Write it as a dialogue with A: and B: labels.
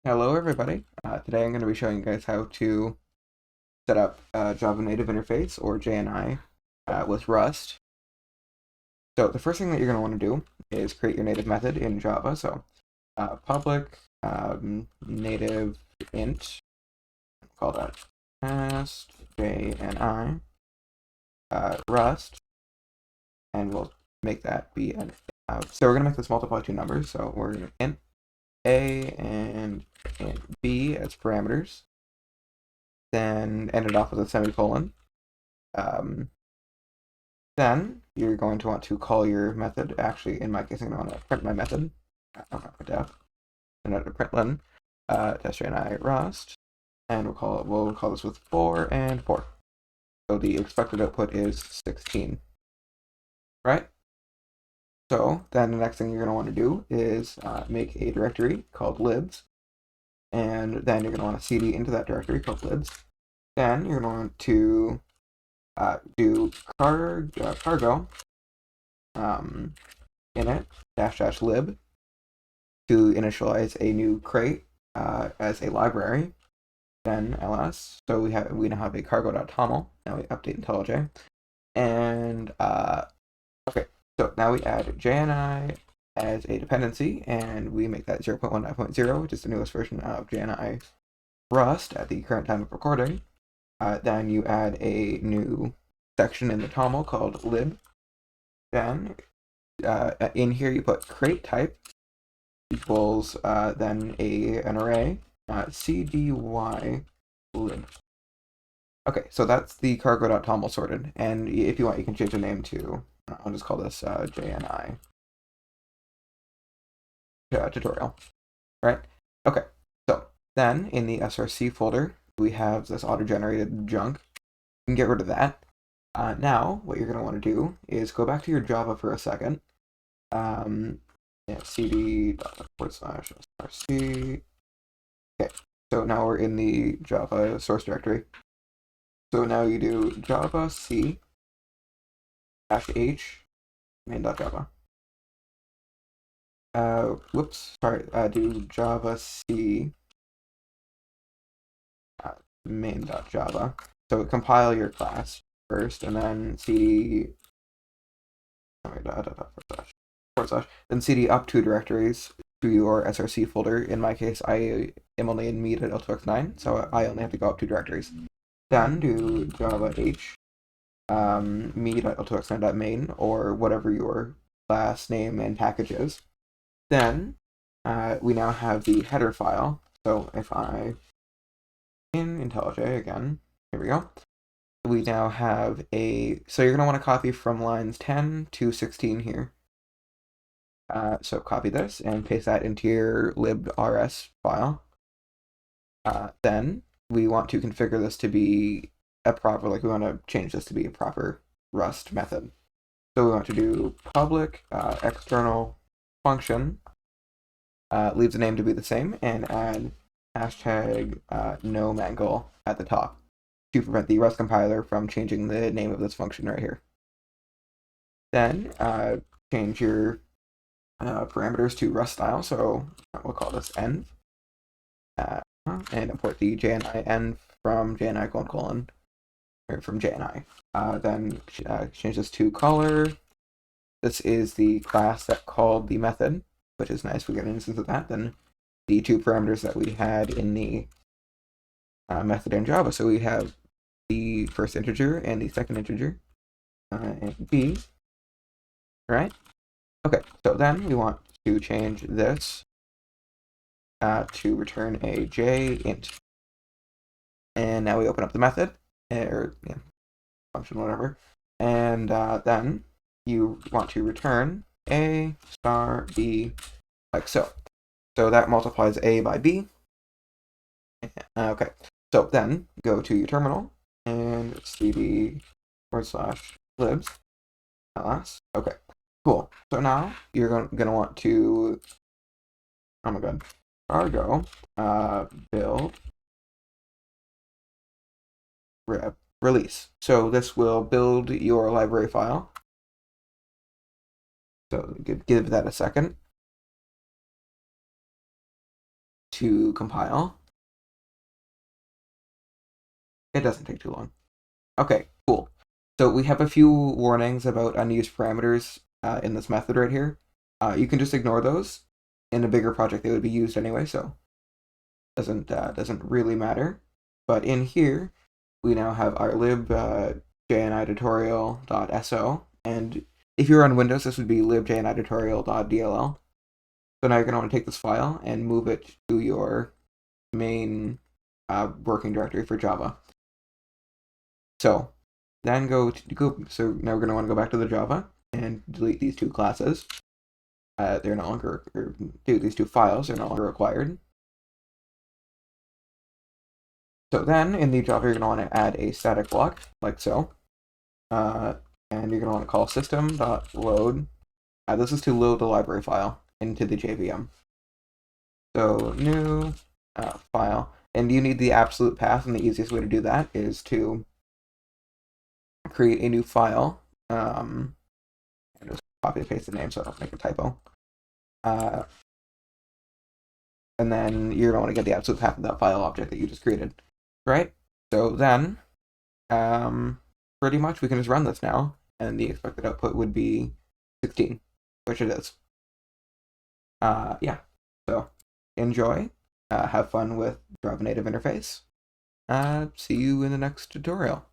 A: Hello everybody. Today I'm going to be showing you guys how to set up Java Native Interface, or JNI, with Rust. So the first thing that you're going to want to do is create your native method in Java. So public native int, call that past JNI Rust, and we'll make that be an so we're going to make this multiply two numbers. So we're going to int A and int B as parameters, then end it off with a semicolon. Then you're going to want to call your method. Actually, in my case, I'm going to want to print my method. I'm not printf. And out of println, test.jni rust, and we'll call this with 4 and 4. So the expected output is 16, right? So then the next thing you're going to want to do is make a directory called libs, and then you're going to want to cd into that directory called libs. Then you're going to want to do cargo init -- lib to initialize a new crate as a library. Then ls. So we now have a cargo.toml. Now we update IntelliJ. And okay, so now we add JNI as a dependency, and we make that 0.19.0, which is the newest version of JNI Rust at the current time of recording. Then you add a new section in the toml called lib. Then in here you put crate type equals then an array cdy lib. Okay, so that's the cargo.toml sorted, and if you want, you can change the name to I'll just call this JNI tutorial. Right? Okay, so then in the src folder we have this auto-generated junk. You can get rid of that. Now, what you're going to want to do is go back to your Java for a second. cd./src. Okay, so now we're in the Java source directory. So now you do java c -h main.java. Whoops, sorry. Do java c main.java. So compile your class first, and then cd then cd up two directories to your src folder. In my case, I am only in me.l2x9, so I only have to go up two directories. Then do java h me.l2x9.main, or whatever your class name and package is. Then we now have the header file. So if I in IntelliJ again, here we go. We now have so you're going to want to copy from lines 10 to 16 here. So copy this and paste that into your librs file. Then we want to configure this to be we want to change this to be a proper Rust method. So we want to do public external function, leave the name to be the same, and add #no mangle at the top to prevent the Rust compiler from changing the name of this function right here. Then change your parameters to Rust style, so we'll call this env, and import the JNI env from JNI : or from JNI. Then change this to color. This is the class that called the method, which is nice. We get an instance of that. Then the two parameters that we had in the method in Java. So we have the first integer and the second integer, and b. Right? Okay, so then we want to change this to return a JInt. And now we open up the method, or function, whatever. And then you want to return a star b, like so. So that multiplies a by b. Okay, so then go to your terminal and cd /libs ls. Okay, cool. So now you're going to want to, oh my god, cargo build release. So this will build your library file. So give that a second to compile. It doesn't take too long. Okay, cool. So we have a few warnings about unused parameters in this method right here. You can just ignore those. In a bigger project, they would be used anyway, so doesn't really matter. But in here, we now have our lib JNI tutorial.so, and if you're on Windows, this would be libjni tutorial.dll. So now you're going to want to take this file and move it to your main working directory for Java. So then so now we're going to want to go back to the Java and delete these two classes. They're no longer, or these two files are no longer required. So then in the Java, you're going to want to add a static block like so. And you're going to want to call system.load. This is to load the library file into the JVM. So new file, and you need the absolute path, and the easiest way to do that is to create a new file. And just copy and paste the name so I don't make a typo. And then you're going to want to get the absolute path of that file object that you just created, right? So then, pretty much we can just run this now, and the expected output would be 16, which it is. Yeah, so enjoy, have fun with Java Native Interface. See you in the next tutorial.